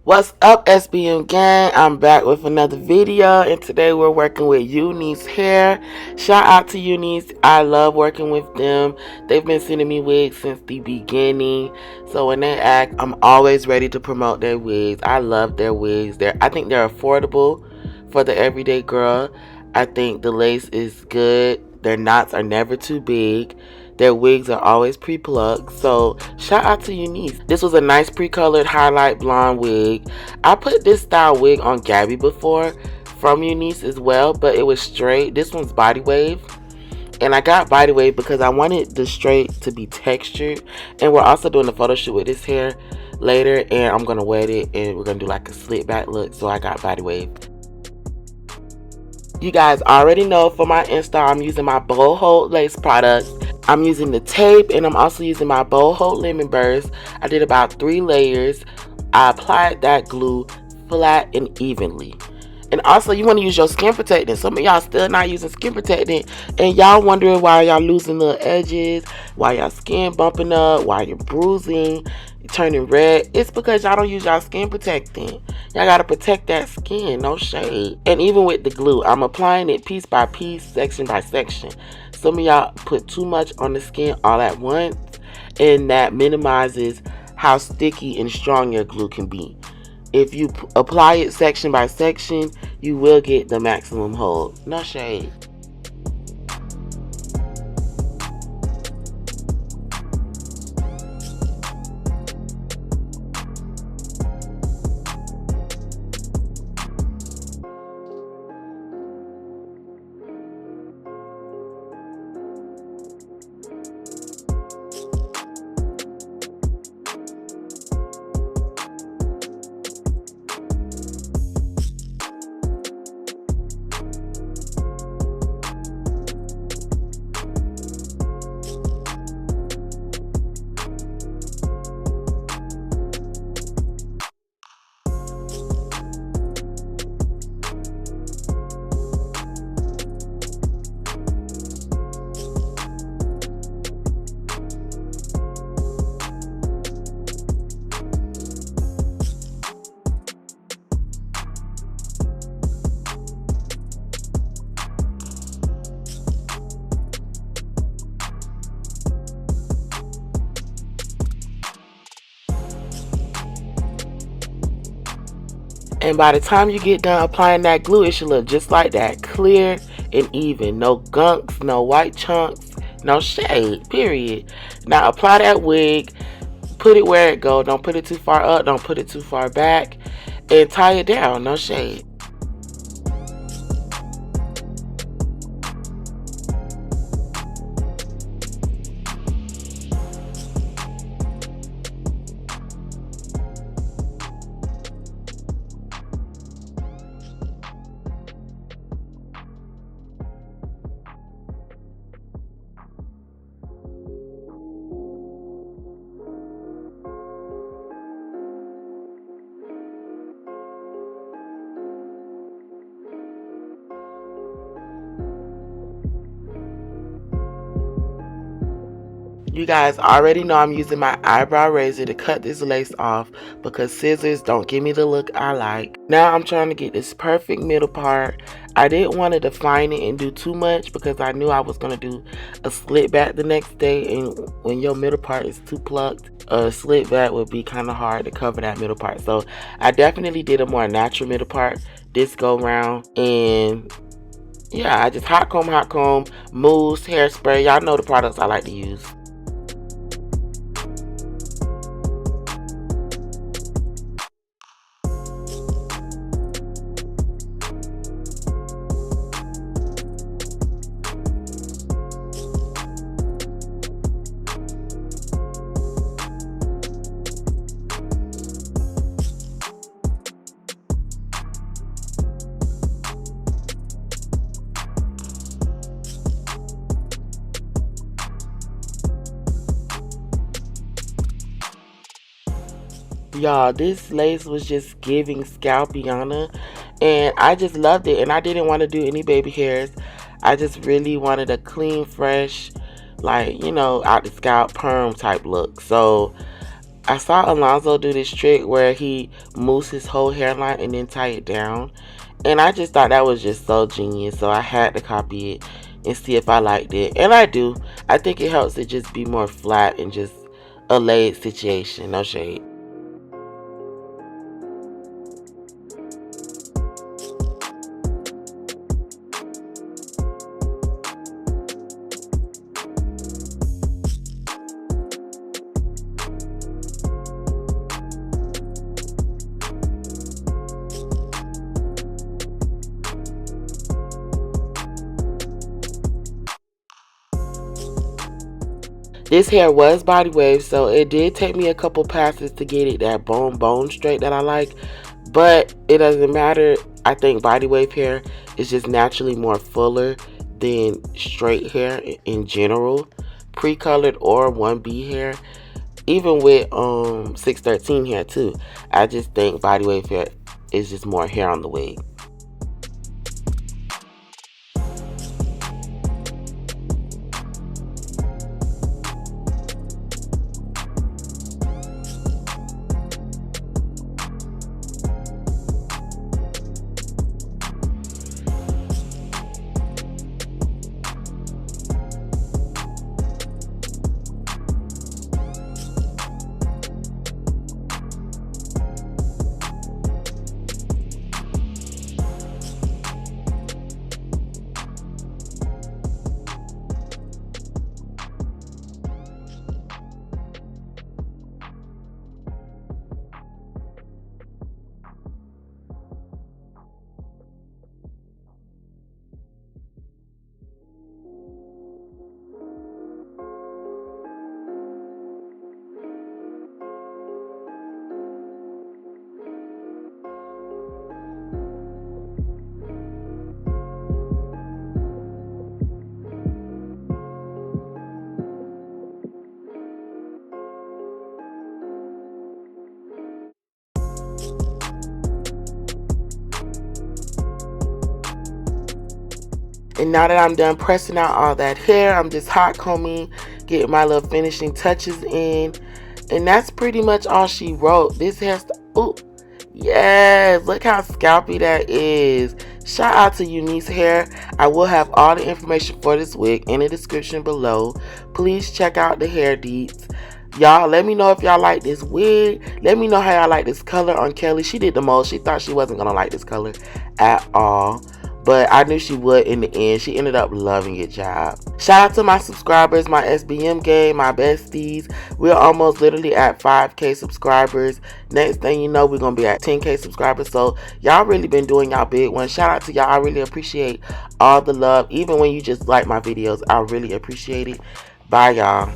What's up, SBM gang? I'm back with another video, and today we're working with UNice hair. Shout out to UNice. I love working with them. They've been sending me wigs since the beginning. So when they act, I'm always ready to promote their wigs. I love their wigs. I think they're affordable for the everyday girl. I think the lace is good. Their knots are never too big. Their wigs are always pre-plucked. So shout out to UNice. This was a nice pre-colored highlight blonde wig. I put this style wig on Gabby before from UNice as well, but it was straight. This one's body wave. And I got body wave because I wanted the straight to be textured. And we're also doing a photo shoot with this hair later, and I'm gonna wet it and we're gonna do like a slick back look. So I got body wave. You guys already know for my Insta, I'm using my BoldHold lace products. I'm using the tape, and I'm also using my BoldHold lemon burst. I did about 3 layers. I applied that glue flat and evenly. And also, you want to use your skin protectant. Some of y'all still not using skin protectant, and y'all wondering why y'all losing little edges, why y'all skin bumping up, why you're bruising, turning red. It's because y'all don't use y'all skin protectant. Y'all gotta protect that skin, no shade. And even with the glue, I'm applying it piece by piece, section by section. Some of y'all put too much on the skin all at once, and that minimizes how sticky and strong your glue can be. If you apply it section by section, you will get the maximum hold. No shade. And by the time you get done applying that glue, it should look just like that. Clear and even. No gunks, no white chunks, no shade, period. Now apply that wig. Put it where it goes. Don't put it too far up. Don't put it too far back. And tie it down. No shade. You guys already know I'm using my eyebrow razor to cut this lace off because scissors don't give me the look I like. Now I'm trying to get this perfect middle part. I didn't want to define it and do too much because I knew I was going to do a slit back the next day, and when your middle part is too plucked, a slit back would be kind of hard to cover that middle part. So I definitely did a more natural middle part this go round, and yeah, I just hot comb, mousse, hairspray. Y'all know the products I like to use. Y'all, this lace was just giving scalpiana, and I just loved it. And I didn't want to do any baby hairs. I just really wanted a clean, fresh, like, you know, out the scalp perm type look. So I saw Alonzo do this trick where he moves his whole hairline and then tie it down. And I just thought that was just so genius. So I had to copy it and see if I liked it. And I do. I think it helps it just be more flat and just a laid situation. No shade. This hair was body wave, so it did take me a couple passes to get it that bone straight that I like. But it doesn't matter. I think body wave hair is just naturally more fuller than straight hair in general. Pre-colored or 1B hair. Even with 613 hair too. I just think body wave hair is just more hair on the wig. And now that I'm done pressing out all that hair, I'm just hot combing, getting my little finishing touches in. And that's pretty much all she wrote. This hairstyle, ooh, yes, look how scalpy that is. Shout out to UNice Hair. I will have all the information for this wig in the description below. Please check out the hair deets. Y'all, let me know if y'all like this wig. Let me know how y'all like this color on Kelly. She did the most. She thought she wasn't going to like this color at all. But I knew she would in the end. She ended up loving it, job. Shout out to my subscribers, my SBM gang, my besties. We're almost literally at 5K subscribers. Next thing you know, we're going to be at 10K subscribers. So y'all really been doing y'all big one. Shout out to y'all. I really appreciate all the love. Even when you just like my videos, I really appreciate it. Bye, y'all.